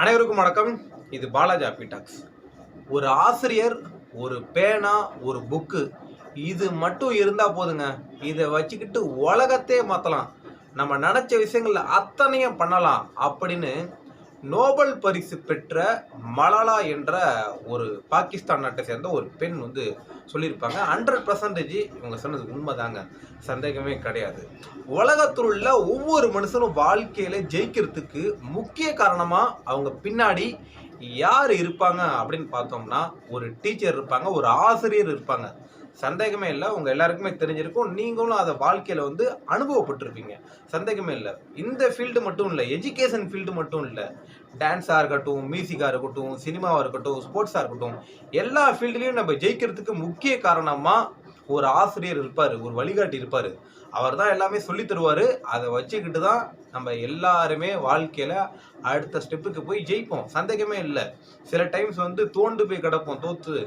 அனைவருக்கும் வணக்கம். இது பாலாஜி ஹாப்பி டாக்ஸ். ஒரு ஆசிரியர், ஒரு பேனா, ஒரு புக்கு இது மட்டும் இருந்தால் போதுங்க. இதை வச்சுக்கிட்டு உலகத்தையே மாற்றலாம். நம்ம நினச்ச விஷயங்கள் அத்தனையும் பண்ணலாம் அப்படின்னு நோபல் பரிசு பெற்ற மலாலா என்ற ஒரு பாகிஸ்தான் நாட்டை சேர்ந்த ஒரு பெண் சொல்லியிருப்பாங்க. 100% இவங்க சொன்னது உண்மைதாங்க, சந்தேகமே கிடையாது. உலகத்தில் உள்ள ஒவ்வொரு மனுஷனும் வாழ்க்கையில ஜெயிக்கிறதுக்கு முக்கிய காரணமாக அவங்க பின்னாடி யார் இருப்பாங்க அப்படின்னு பார்த்தோம்னா, ஒரு டீச்சர் இருப்பாங்க, ஒரு ஆசிரியர் இருப்பாங்க. சந்தேகமே இல்லை. உங்க எல்லாருக்குமே தெரிஞ்சிருக்கும். நீங்களும் அதை வாழ்க்கையில அனுபவப்பட்டிருப்பீங்க. சந்தேகமே இல்லை. இந்த ஃபீல்டு மட்டும் இல்லை, எஜுகேஷன் ஃபீல்டு மட்டும் இல்லை, டான்ஸாக இருக்கட்டும், மியூசிக்காக இருக்கட்டும், சினிமாவாக இருக்கட்டும், ஸ்போர்ட்ஸாக இருக்கட்டும், எல்லா ஃபீல்டுலேயும் நம்ம ஜெயிக்கிறதுக்கு முக்கிய காரணமாக ஒரு ஆசிரியர் இருப்பார், ஒரு வழிகாட்டி இருப்பார். அவர் தான் எல்லாமே சொல்லி தருவார். அதை வச்சுக்கிட்டு தான் நம்ம எல்லாருமே வாழ்க்கையில் அடுத்த ஸ்டெப்புக்கு போய் ஜெயிப்போம். சந்தேகமே இல்லை. சில டைம்ஸ் தோண்டு போய் கிடப்போம் தோற்று.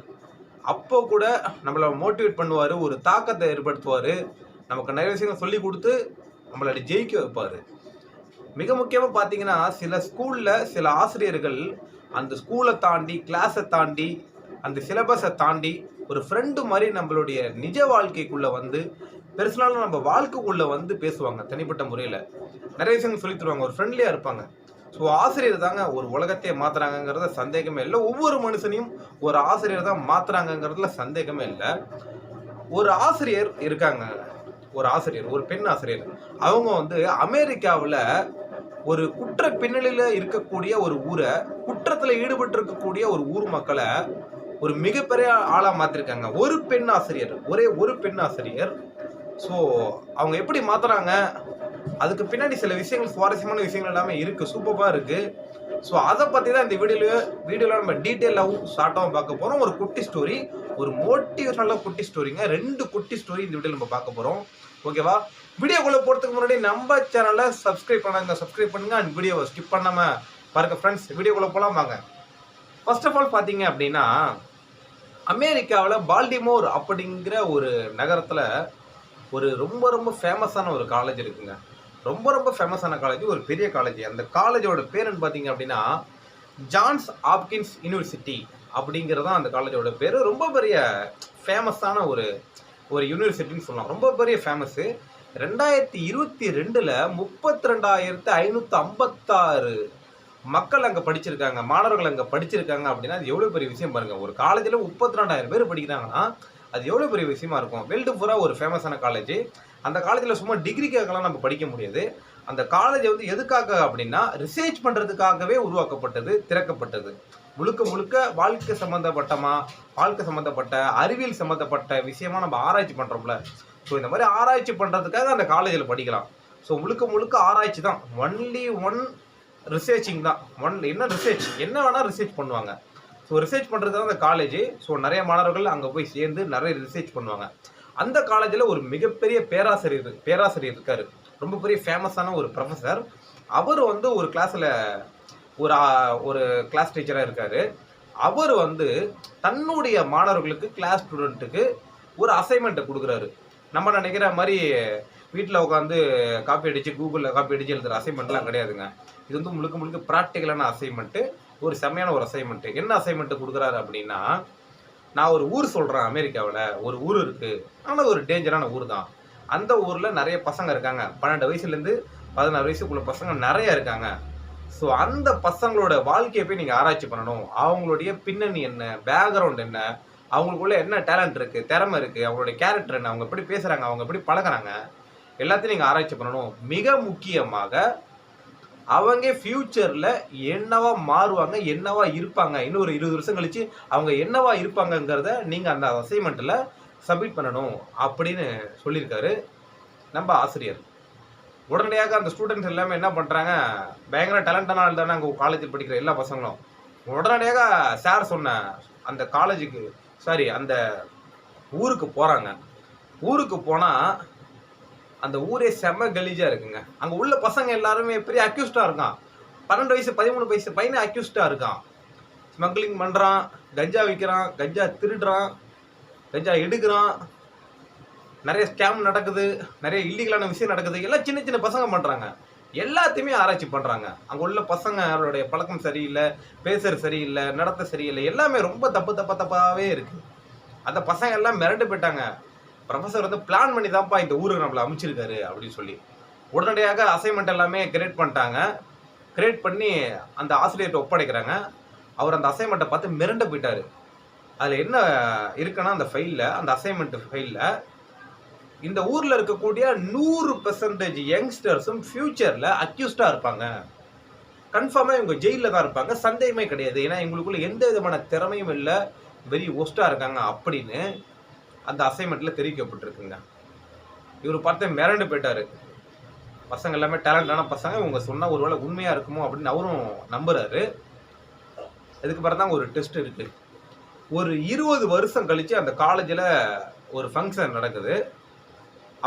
அப்போ கூட நம்மளை மோட்டிவேட் பண்ணுவார், ஒரு தாக்கத்தை ஏற்படுத்துவார், நமக்கு நிறைய விஷயங்கள் சொல்லி கொடுத்து நம்மளை ஜெயிக்க வைப்பார். மிக முக்கியமாக பார்த்தீங்கன்னா, சில ஸ்கூலில் சில ஆசிரியர்கள் அந்த ஸ்கூலை தாண்டி, கிளாஸை தாண்டி, அந்த சிலபஸை தாண்டி ஒரு ஃப்ரெண்டு மாதிரி நம்மளுடைய நிஜ வாழ்க்கைக்குள்ளே பெர்சனலாக நம்ம வாழ்க்கைக்குள்ளே பேசுவாங்க. தனிப்பட்ட முறையில் நிறைய விஷயங்கள் சொல்லி தருவாங்க, ஒரு ஃப்ரெண்ட்லியாக இருப்பாங்க. ஸோ ஆசிரியர் தாங்க ஒரு உலகத்தையே மாற்றுறாங்கங்கிறத சந்தேகமே இல்லை. ஒவ்வொரு மனுஷனையும் ஒரு ஆசிரியர் தான் மாற்றுறாங்கங்கிறதுல சந்தேகமே இல்லை. ஒரு ஆசிரியர் இருக்காங்க, ஒரு பெண் ஆசிரியர். அவங்க அமெரிக்காவில் ஒரு குற்ற பின்னணியில் இருக்கக்கூடிய ஒரு ஊரை, குற்றத்தில் ஈடுபட்டு இருக்கக்கூடிய ஒரு ஊர் மக்களை ஒரு மிகப்பெரிய ஆளாக மாற்றிருக்காங்க. ஒரு பெண் ஆசிரியர், ஒரே ஒரு பெண் ஆசிரியர். ஸோ அவங்க எப்படி மாற்றுறாங்க, அதுக்கு பின்னாடி சில விஷயங்கள், சுவாரஸ்யமான விஷயங்கள் எல்லாமே இருக்குது, சூப்பராக இருக்குது. ஸோ அதை பற்றி தான் இந்த வீடியோவில் நம்ம டீட்டெயிலாகவும் ஷார்ட்டாகவும் பார்க்க போகிறோம். ஒரு குட்டி ஸ்டோரி, ஒரு மோட்டிவேஷனலாக குட்டி ஸ்டோரிங்க. 2 குட்டி ஸ்டோரி இந்த வீடியோவில் நம்ம பார்க்க போகிறோம். ஓகேவா? வீடியோக்குள்ளே போகிறதுக்கு முன்னாடி நம்ம சேனலை சப்ஸ்கிரைப் பண்ணுங்க அண்ட் வீடியோவை ஸ்கிப் பண்ணாமல் பாருங்கள் ஃப்ரெண்ட்ஸ். வீடியோக்குள்ளே போகலாம் வாங்க. ஃபர்ஸ்ட் ஆஃப் ஆல் பார்த்தீங்க அப்படின்னா, அமெரிக்காவில் பால்டிமோர் அப்படிங்கிற ஒரு நகரத்தில் ஒரு ரொம்ப ஃபேமஸான ஒரு காலேஜ் இருக்குங்க. ரொம்ப ஃபேமஸான காலேஜ், ஒரு பெரிய காலேஜ். அந்த காலேஜோட பேருன்னு பார்த்தீங்க அப்படின்னா ஜான்ஸ் ஹாப்கின்ஸ் யூனிவர்சிட்டி அப்படிங்கிறது தான் அந்த காலேஜோட பேர். ரொம்ப பெரிய ஃபேமஸான ஒரு யூனிவர்சிட்டின்னு சொல்லலாம். ரொம்ப பெரிய ஃபேமஸ்ஸு. 2022 32,556 மக்கள் அங்கே படிச்சிருக்காங்க, மாணவர்கள் அங்கே படிச்சிருக்காங்க. அப்படின்னா அது எவ்வளோ பெரிய விஷயம் பாருங்கள். ஒரு காலேஜில் 32,000 பேர் படிக்கிறாங்கன்னா அது எவ்வளோ பெரிய விஷயமா இருக்கும். வேர்ல்டு பூரா ஒரு ஃபேமஸான காலேஜ். அந்த காலேஜில் சும்மா டிகிரிக்காகலாம் நம்ம படிக்க முடியாது. அந்த காலேஜ் எதுக்காக அப்படின்னா ரிசர்ச் பண்ணுறதுக்காகவே உருவாக்கப்பட்டது, திறக்கப்பட்டது. முழுக்க வாழ்க்கை சம்மந்தப்பட்ட அறிவியல் சம்மந்தப்பட்ட விஷயமா நம்ம ஆராய்ச்சி பண்ணுறோம்ல. ஸோ இந்த மாதிரி ஆராய்ச்சி பண்ணுறதுக்காக அந்த காலேஜில் படிக்கலாம். ஸோ முழுக்க ஆராய்ச்சி தான், ஒன்லி ஒன் ரிசர்ச்சிங் தான். என்ன ரிசர்ச், என்ன வேணால் ரிசர்ச் பண்ணுவாங்க. ஸோ ரிசர்ச் பண்ணுறது தான் அந்த காலேஜ். ஸோ நிறைய மாணவர்கள் அங்கே போய் சேர்ந்து நிறைய ரிசர்ச் பண்ணுவாங்க. அந்த காலேஜில் ஒரு மிகப்பெரிய பேராசிரியர் இருக்கார். ரொம்ப பெரிய ஃபேமஸான ஒரு ப்ரொஃபஸர். அவர் ஒரு கிளாஸில் ஒரு கிளாஸ் டீச்சராக இருக்கார். அவர் தன்னுடைய மாணவர்களுக்கு, கிளாஸ் ஸ்டூடெண்ட்டுக்கு ஒரு அசைன்மெண்ட்டை கொடுக்குறாரு. நம்ம நினைக்கிற மாதிரி வீட்டில் உட்காந்து காப்பி அடித்து, கூகுளில் காப்பி அடித்து எழுதுகிற அசைன்மெண்ட்லாம் கிடையாதுங்க. இது முழுக்க ப்ராக்டிக்கலான அசைன்மெண்ட்டு, ஒரு செம்மையான ஒரு அசைன்மெண்ட்டு. என்ன அசைன்மெண்ட்டு கொடுக்குறாரு அப்படின்னா, நான் ஒரு ஊர் சொல்கிறேன். அமெரிக்காவில் ஒரு ஊர் இருக்குது, ஆனால் ஒரு டேஞ்சரான ஊர் தான். அந்த ஊரில் நிறைய பசங்க இருக்காங்க. 12 வயசுலேருந்து 16 வயசுக்குள்ள பசங்க நிறைய இருக்காங்க. ஸோ அந்த பசங்களோட வாழ்க்கையை போய் நீங்கள் ஆராய்ச்சி பண்ணணும். அவங்களுடைய பின்னணி என்ன, பேக்ரவுண்ட் என்ன, அவங்களுக்குள்ள என்ன டேலண்ட் இருக்குது, திறமை இருக்குது, அவங்களுடைய கேரக்டர் என்ன, அவங்க எப்படி பேசுகிறாங்க, அவங்க எப்படி பழகிறாங்க, எல்லாத்தையும் நீங்கள் ஆராய்ச்சி பண்ணணும். மிக முக்கியமாக அவங்க ஃப்யூச்சரில் என்னவா மாறுவாங்க, என்னவா இருப்பாங்க, இன்னும் ஒரு 20 வருஷம் கழித்து அவங்க என்னவா இருப்பாங்கங்கிறத நீங்கள் அந்த அசைன்மெண்ட்டில் சப்மிட் பண்ணணும் அப்படின்னு சொல்லியிருக்காரு நம்ம ஆசிரியர். உடனடியாக அந்த ஸ்டூடெண்ட்ஸ் எல்லாமே என்ன பண்ணுறாங்க, பயங்கர டேலண்டான ஆள் தானே அங்கே காலேஜில் படிக்கிற எல்லா பசங்களும். உடனடியாக சார் சொன்ன அந்த காலேஜுக்கு, அந்த ஊருக்கு போகிறாங்க. ஊருக்கு போனால் அந்த ஊரே செம்ம கலீஜாக இருக்குங்க. அங்கே உள்ள பசங்க எல்லாருமே பெரிய அக்யூஸ்டாக இருக்கான். 12 வயசு 13 வயசு பையனை அக்யூஸ்டாக இருக்கான். ஸ்மக்லிங் பண்ணுறான், கஞ்சா விற்கிறான், கஞ்சா திருடுறான், கஞ்சா எடுக்கிறான், நிறைய ஸ்கேம் நடக்குது, நிறைய இல்லீகலான விஷயம் நடக்குது. எல்லாம் சின்ன பசங்க பண்ணுறாங்க. எல்லாத்தையுமே ஆராய்ச்சி பண்ணுறாங்க. அங்கே உள்ள பசங்களுடைய பழக்கம் சரியில்லை, பேசுறது சரியில்லை, நடத்த சரியில்லை, எல்லாமே ரொம்ப தப்பாகவே இருக்குது. அந்த பசங்க எல்லாம் மிரண்டு போயிட்டாங்க. ப்ரொஃபஸர் வந்து பிளான் பண்ணி தான்ப்பா இந்த ஊருக்கு நம்மளை அமைச்சிருக்காரு அப்படின்னு சொல்லி உடனடியாக அசைன்மெண்ட் எல்லாமே கிரியேட் பண்ணிட்டாங்க. கிரியேட் பண்ணி அந்த ஆசிரியர்கிட்ட ஒப்படைக்கிறாங்க. அவர் அந்த அசைன்மெண்ட்டை பார்த்து மிரண்டு போயிட்டாரு. அதில் என்ன இருக்குன்னா அந்த ஃபைலில், அந்த அசைன்மெண்ட் ஃபைலில் இந்த ஊரில் இருக்கக்கூடிய 100% யங்ஸ்டர்ஸும் ஃபியூச்சரில் அக்யூஸ்டாக இருப்பாங்க. கன்ஃபார்மாக இவங்க ஜெயிலில் தான் இருப்பாங்க, சந்தேகமே கிடையாது. ஏன்னா இவங்களுக்குள்ள எந்த விதமான திறமையும் இல்லை, வெரி ஒஸ்ட்டாக இருக்காங்க அப்படின்னு அந்த அசைன்மெண்ட்டில் தெரிவிக்கப்பட்டிருக்குங்க. இவர் பார்த்து மிரண்டு போயிட்டார். பசங்க எல்லாமே டேலண்டான பசங்க, இவங்க சொன்னால் ஒரு வேளை உண்மையாக இருக்குமோ அப்படின்னு அவரும் நம்புறாரு. இதுக்கு பிறகு தான் ஒரு டெஸ்ட் இருக்குது. ஒரு 20 வருஷம் கழித்து அந்த காலேஜில் ஒரு ஃபங்க்ஷன் நடக்குது.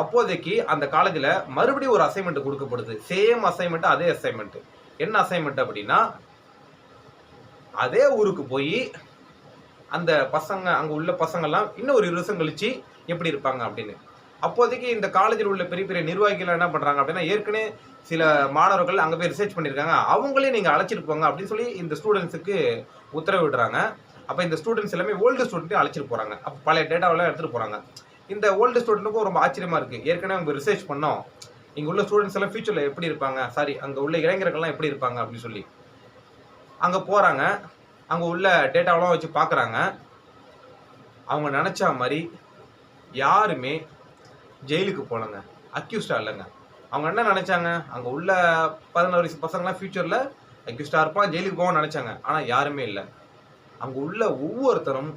அப்போதைக்கு அந்த காலேஜில் மறுபடியும் ஒரு அசைன்மெண்ட் கொடுக்கப்படுது. சேம் அசைன்மெண்ட், அதே அசைன்மெண்ட். என்ன அசைன்மெண்ட் அப்படின்னா, அதே ஊருக்கு போய் அந்த பசங்க, அங்கே உள்ள பசங்கள்லாம் இன்னும் ஒரு 20 வருஷம் கழிச்சு எப்படி இருப்பாங்க அப்படின்னு. அப்போதைக்கு இந்த காலேஜில் உள்ள பெரிய பெரிய நிர்வாகிகள் என்ன பண்ணுறாங்க அப்படின்னா, ஏற்கனவே சில மாணவர்கள் அங்கே போய் ரிசர்ச் பண்ணியிருக்காங்க, அவங்களே நீங்கள் அழைச்சிட்டு போங்க அப்படின்னு சொல்லி இந்த ஸ்டூடெண்ட்ஸுக்கு உத்தரவிடுறாங்க. அப்போ இந்த ஸ்டூடெண்ட்ஸ் எல்லாமே ஓல்டு ஸ்டூடெண்ட்டே அழைச்சிட்டு போகிறாங்க. அப்போ பழைய டேட்டாவெல்லாம் எடுத்துகிட்டு போகிறாங்க. இந்த ஓல்டு ஸ்டூடெண்ட்டுக்கும் ரொம்ப ஆச்சரியமாக இருக்குது. ஏற்கனவே அவங்க ரிசர்ச் பண்ணோம், இங்கே உள்ள ஸ்டூடெண்ட்ஸ் எல்லாம் ஃபியூச்சரில் எப்படி இருப்பாங்க, சாரி அங்கே உள்ள இளைஞர்கள்லாம் எப்படி இருப்பாங்க அப்படின்னு சொல்லி அங்கே போகிறாங்க. அங்கே உள்ள டேட்டாவெல்லாம் வச்சு பார்க்குறாங்க. அவங்க நினச்சா மாதிரி யாருமே ஜெயிலுக்கு போனாங்க, அக்யூஸ்டாக இல்லைங்க. அவங்க என்ன நினச்சாங்க, அங்கே உள்ள 11 வயசு பசங்களாம் ஃபியூச்சரில் அக்யூஸ்டாக இருப்பான், ஜெயிலுக்கு போவான்னு நினச்சாங்க. ஆனால் யாருமே இல்லை. அங்கே உள்ள ஒவ்வொருத்தரும்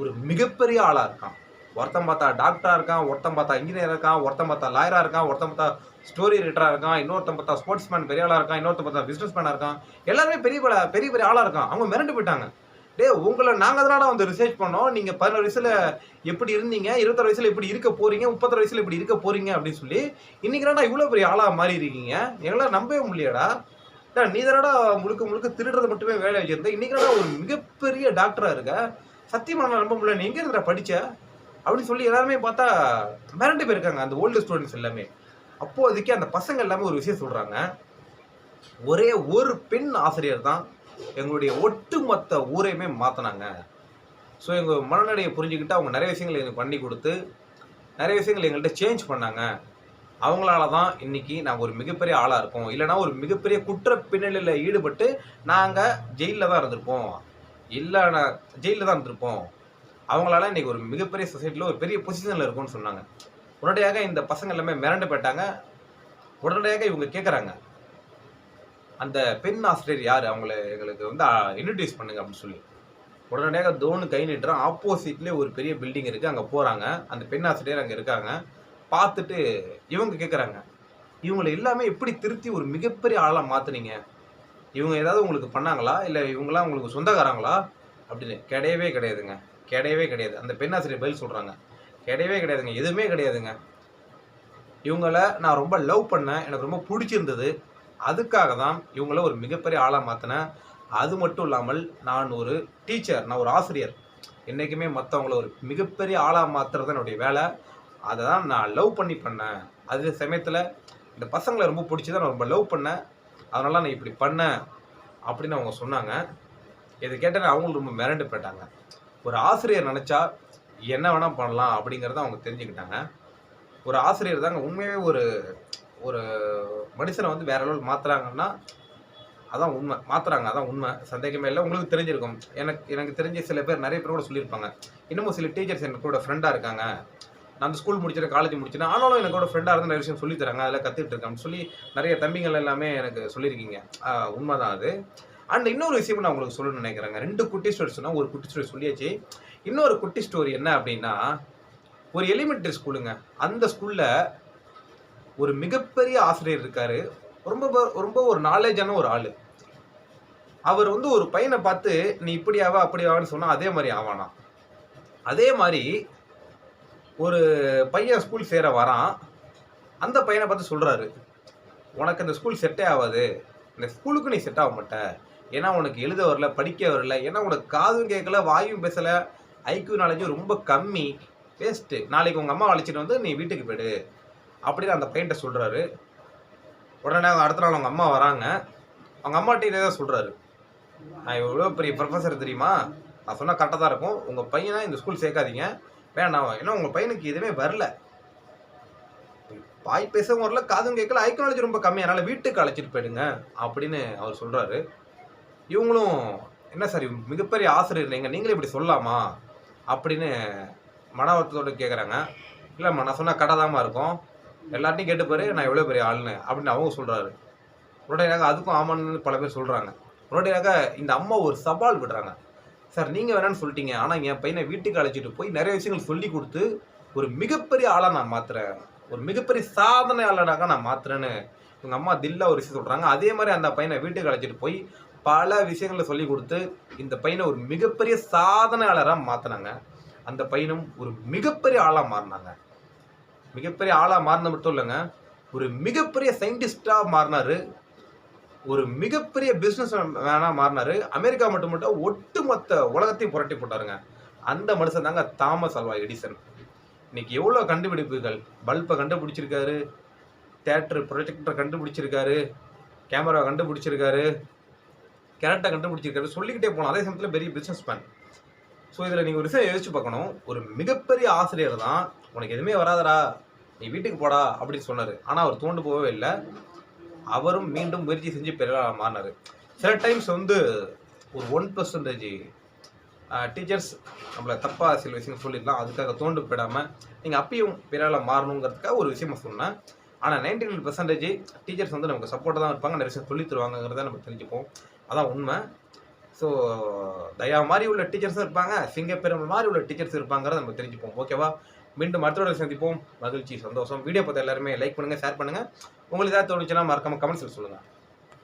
ஒரு மிகப்பெரிய ஆளாக இருக்கான். ஒருத்தன் பார்த்தா டாக்டராக இருக்கான், ஒருத்தன் பார்த்தா இன்ஜினியர் இருக்கான், ஒருத்தன் பார்த்தா லாயராக இருக்கான், ஒருத்தன் பார்த்தா ஸ்டோரி ரைட்டராக இருக்கான், இன்னொருத்தன் பார்த்தா ஸ்போர்ட்ஸ் மேன் பெரிய ஆளாக இருக்கான், இன்னொருத்தன் பார்த்தா பிஸ்னஸ் மேனாக இருக்கான். எல்லாருமே பெரிய பெரிய ஆளாக இருக்கான். அவங்க மிரண்டு போயிட்டாங்க. உங்களை நாங்கள் தானடா வந்து ரிசர்ச் பண்ணோம், நீங்கள் 11 வயசில் எப்படி இருந்தீங்க, 26 வயசில் எப்படி இருக்க போகிறீங்க, 36 வயசில் எப்படி இருக்க போகிறீங்க அப்படின்னு சொல்லி இன்றைக்கி தானடா இவ்வளோ பெரிய ஆளாக மாறி இருக்கீங்க, எங்களால் நம்பவே முடியாடா. நீ தானடா முழுக்க திருடுறது மட்டுமே வேலை வச்சிருந்த, இன்றைக்கி ஒரு மிகப்பெரிய டாக்டராக இருக்க, சத்தியமாக நம்ப முடியல, நீ எங்கே இருக்கிற படித்த அப்படின்னு சொல்லி எல்லாருமே பார்த்தா மிரண்டு போயிருக்காங்க அந்த ஓல்டு ஸ்டூடெண்ட்ஸ் எல்லாமே. அப்போதைக்கு அந்த பசங்க எல்லாமே ஒரு விஷயம் சொல்கிறாங்க, ஒரே ஒரு பெண் ஆசிரியர் தான் எங்களுடைய ஒட்டுமொத்த ஊரையுமே மாற்றினாங்க. ஸோ எங்கள் மனநிலையை புரிஞ்சுக்கிட்டு அவங்க நிறைய விஷயங்கள் எங்களுக்கு பண்ணி கொடுத்து நிறைய விஷயங்கள் எங்கள்கிட்ட சேஞ்ச் பண்ணாங்க. அவங்களால தான் இன்றைக்கி நாங்கள் ஒரு மிகப்பெரிய ஆளாக இருக்கோம். இல்லைனா ஒரு மிகப்பெரிய குற்ற பின்னணியில் ஈடுபட்டு நாங்கள் ஜெயிலில் தான் இருந்திருப்போம், இல்லைனா ஜெயிலில் தான் இருந்திருப்போம். அவங்களால இன்றைக்கி ஒரு மிகப்பெரிய சொசைட்டியில் ஒரு பெரிய பொசிஷனில் இருக்கும்னு சொன்னாங்க. உடனடியாக இந்த பசங்க எல்லாமே மிரண்டு போயிட்டாங்க. உடனடியாக இவங்க கேட்குறாங்க, அந்த பெண் ஆசிரியர் யார், அவங்கள எங்களுக்கு வந்து இன்ட்ரடியூஸ் பண்ணுங்க அப்படின்னு சொல்லி. உடனடியாக தோனு கை நீட்டுறான். ஆப்போசிட்லேயே ஒரு பெரிய பில்டிங் இருக்குது, அங்கே போகிறாங்க. அந்த பெண் ஆசிரியர் அங்கே இருக்காங்க. பார்த்துட்டு இவங்க கேட்குறாங்க, இவங்களை எல்லாமே எப்படி திருத்தி ஒரு மிகப்பெரிய ஆளாக மாற்றுனீங்க, இவங்க ஏதாவது உங்களுக்கு பண்ணாங்களா, இல்லை இவங்களாம் உங்களுக்கு சொந்தக்காரங்களா அப்படின்னு. கிடையவே கிடையாதுங்க, கிடையவே கிடையாது. அந்த பெண் ஆசிரியர் பதில் சொல்கிறாங்க, கிடையவே கிடையாதுங்க, எதுவுமே கிடையாதுங்க. இவங்கள நான் ரொம்ப லவ் பண்ணேன், எனக்கு ரொம்ப பிடிச்சிருந்தது, அதுக்காக தான் இவங்கள ஒரு மிகப்பெரிய ஆளாக மாற்றினேன். அது மட்டும் இல்லாமல் நான் ஒரு டீச்சர், நான் ஒரு ஆசிரியர், என்றைக்குமே மற்றவங்கள ஒரு மிகப்பெரிய ஆளாக மாற்றுறது என்னுடைய வேலை. அதை தான் நான் லவ் பண்ணி பண்ணேன். அதே சமயத்தில் இந்த பசங்களை ரொம்ப பிடிச்சி நான் ரொம்ப லவ் பண்ணேன், அதனால நான் இப்படி பண்ணேன் அப்படின்னு அவங்க சொன்னாங்க. இதை கேட்டால் அவங்களும் ரொம்ப மிரண்டு போயிட்டாங்க. ஒரு ஆசிரியர் நினச்சா என்ன வேணால் பண்ணலாம் அப்படிங்கிறத அவங்க தெரிஞ்சுக்கிட்டாங்க. ஒரு ஆசிரியர் தாங்க உண்மையாகவே ஒரு ஒரு மனுஷனை வந்து வேற அளவில் மாற்றுறாங்கன்னா அதான் உண்மை, மாற்றுறாங்க, அதான் உண்மை, சந்தேகமே இல்லை. உங்களுக்கு தெரிஞ்சிருக்கும். எனக்கு தெரிஞ்ச சில பேர், நிறைய பேர் கூட சொல்லியிருப்பாங்க. இன்னமும் சில டீச்சர்ஸ் எனக்கு கூட ஃப்ரெண்டாக இருக்காங்க, நான் அந்த ஸ்கூல் முடிச்சிட்டேன், காலேஜ் முடிச்சிட்டேன், ஆனாலும் எனக்கு கூட ஃப்ரெண்டாக இருந்து நிறைய விஷயம் சொல்லித்தராங்க, அதெல்லாம் கற்றுட்டு இருக்கேன் சொல்லி நிறைய தம்பிகள் எல்லாமே எனக்கு சொல்லியிருக்கீங்க. உண்மைதான் அது. அண்ட் இன்னொரு விஷயம் நான் உங்களுக்கு சொல்லணும்னு நினைக்கிறேங்க. 2 குட்டி ஸ்டோரி சொன்னால், ஒரு குட்டி ஸ்டோரி சொல்லியாச்சு. இன்னொரு குட்டி ஸ்டோரி என்ன அப்படின்னா, ஒரு எலிமெண்ட்ரி ஸ்கூலுங்க. அந்த ஸ்கூலில் ஒரு மிகப்பெரிய ஆசிரியர் இருக்கார். ரொம்ப ரொம்ப ஒரு நாலேஜான ஒரு ஆள். அவர் வந்து ஒரு பையனை பார்த்து நீ இப்படி ஆவா அப்படி ஆவான்னு சொன்னால் அதே மாதிரி ஆவானா. அதே மாதிரி ஒரு பையன் ஸ்கூல் சேர வரான். அந்த பையனை பார்த்து சொல்கிறாரு, உனக்கு இந்த ஸ்கூல் செட்டே ஆகாது, இந்த ஸ்கூலுக்கு நீ செட் ஆக மாட்ட, ஏன்னா உனக்கு எழுத வரல, படிக்க வரல, ஏன்னா உனக்கு காதும் கேட்கல, வாயும் பேசலை, ஐக்யூ நாலேஜும் ரொம்ப கம்மி, வேஸ்ட்டு, நாளைக்கு உங்கள் அம்மா அழைச்சிட்டு வந்து நீ வீட்டுக்கு போயிடு அப்படின்னு அந்த பையன்கிட்ட சொல்கிறாரு. உடனே அடுத்த நாள் அவங்க அம்மா வராங்க. அவங்க அம்மாட்ட இதே தான் சொல்கிறாரு. நான் எவ்வளோ பெரிய ப்ரொஃபஸர் தெரியுமா, நான் சொன்னால் கரெக்டாக தான் இருக்கும், உங்கள் பையனை இந்த ஸ்கூல் சேர்க்காதீங்க, வேணாம், ஏன்னா உங்கள் பையனுக்கு எதுவுமே வரல, வாய் பேசவும் வரல, காதும் கேட்கல, ஐக்காலஜி ரொம்ப கம்மி, அதனால் வீட்டுக்கு அழைச்சிட்டு போயிடுங்க அப்படின்னு அவர் சொல்கிறாரு. இவங்களும் என்ன சார் மிகப்பெரிய ஆசிரியர் நீங்களே இப்படி சொல்லலாமா அப்படின்னு மனவர்த்தத்தோடு கேட்குறாங்க. இல்லைம்மா நான் சொன்னால் கடை இருக்கும், எல்லாத்தையும் கேட்டுப்பாரு நான் எவ்வளோ பெரிய ஆளுன்னு அப்படின்னு அவங்க சொல்கிறாரு. உடனடியாக அதுக்கும் ஆமான்னு பல பேர் சொல்கிறாங்க. உடனடியாக இந்த அம்மா ஒரு சவால் விடுறாங்க. சார் நீங்கள் வேணான்னு சொல்லிட்டீங்க, ஆனால் என் பையனை வீட்டுக்கு அழைச்சிட்டு போய் நிறைய விஷயங்கள் சொல்லி கொடுத்து ஒரு மிகப்பெரிய ஆளாக நான் மாற்றுறேன், ஒரு மிகப்பெரிய சாதனையாளராக நான் மாற்றுறேன்னு எங்கள் அம்மா தில்லா ஒரு விஷயம் சொல்கிறாங்க. அதே மாதிரி அந்த பையனை வீட்டுக்கு அழைச்சிட்டு போய் பல விஷயங்களை சொல்லி கொடுத்து இந்த பையனை ஒரு மிகப்பெரிய சாதனையாளராக மாற்றினாங்க. அந்த பையனும் ஒரு மிகப்பெரிய ஆளாக மாறினாங்க. மிகப்பெரிய ஆளாக மாறின மட்டும் இல்லைங்க, ஒரு மிகப்பெரிய சயின்டிஸ்டாக மாறினார், ஒரு மிகப்பெரிய பிஸ்னஸ் மேனாக மாறினார். அமெரிக்கா மட்டும் ஒட்டுமொத்த உலகத்தையும் புரட்டி போட்டாருங்க. அந்த மனுஷன் தாங்க தாமஸ் ஆல்வா எடிசன். இன்னைக்கு எவ்வளோ கண்டுபிடிப்புகள், பல்பை கண்டுபிடிச்சிருக்காரு, தேட்டர் ப்ரொஜெக்டரை கண்டுபிடிச்சிருக்காரு, கேமரா கண்டுபிடிச்சிருக்காரு, கேரக்டரை கண்டுபிடிச்சிருக்காரு, சொல்லிக்கிட்டே போகணும். அதே சமயத்தில் பெரிய பிஸ்னஸ் மேன். ஸோ இதில் நீங்கள் ஒரு விஷயம் யோசிச்சு பார்க்கணும். ஒரு மிகப்பெரிய ஆசிரியர் தான் உனக்கு எதுவுமே வராதரா நீ வீட்டுக்கு போடா அப்படின்னு சொன்னார். ஆனால் அவர் தோண்டு போகவே இல்லை. அவரும் மீண்டும் முயற்சி செஞ்சு பெரிய மாறினார். சில டைம்ஸ் ஒரு 1% டீச்சர்ஸ் நம்மளை தப்பாக சில விஷயம் சொல்லிடலாம். அதுக்காக தோண்டு போயிடாமல் நீங்கள் அப்பயும் பெரிய மாறணுங்கிறதுக்காக ஒரு விஷயமா சொன்னேன். ஆனால் 99% டீச்சர்ஸ் நமக்கு சப்போர்ட்டாக தான் இருப்பாங்க, நிறைய விஷயம் சொல்லி தருவாங்கிறத நம்ம தெரிஞ்சுப்போம். அதான் உண்மை. ஸோ தயா மாதிரி உள்ள டீச்சர்ஸும் இருப்பாங்க, சிங்கப்பெருமாள் மாதிரி உள்ள டீச்சர்ஸ் இருப்பாங்கிறத நம்ம தெரிஞ்சுப்போம். ஓகேவா? மீண்டும் மற்றொரு சந்திப்போம். மகிழ்ச்சி, சந்தோஷம். வீடியோ பார்த்து எல்லாருமே லைக் பண்ணுங்கள், ஷேர் பண்ணுங்கள். உங்களுக்கு ஏதாவது தோணுச்சுன்னா மறக்காம கமெண்ட்ஸில் சொல்லுங்கள்.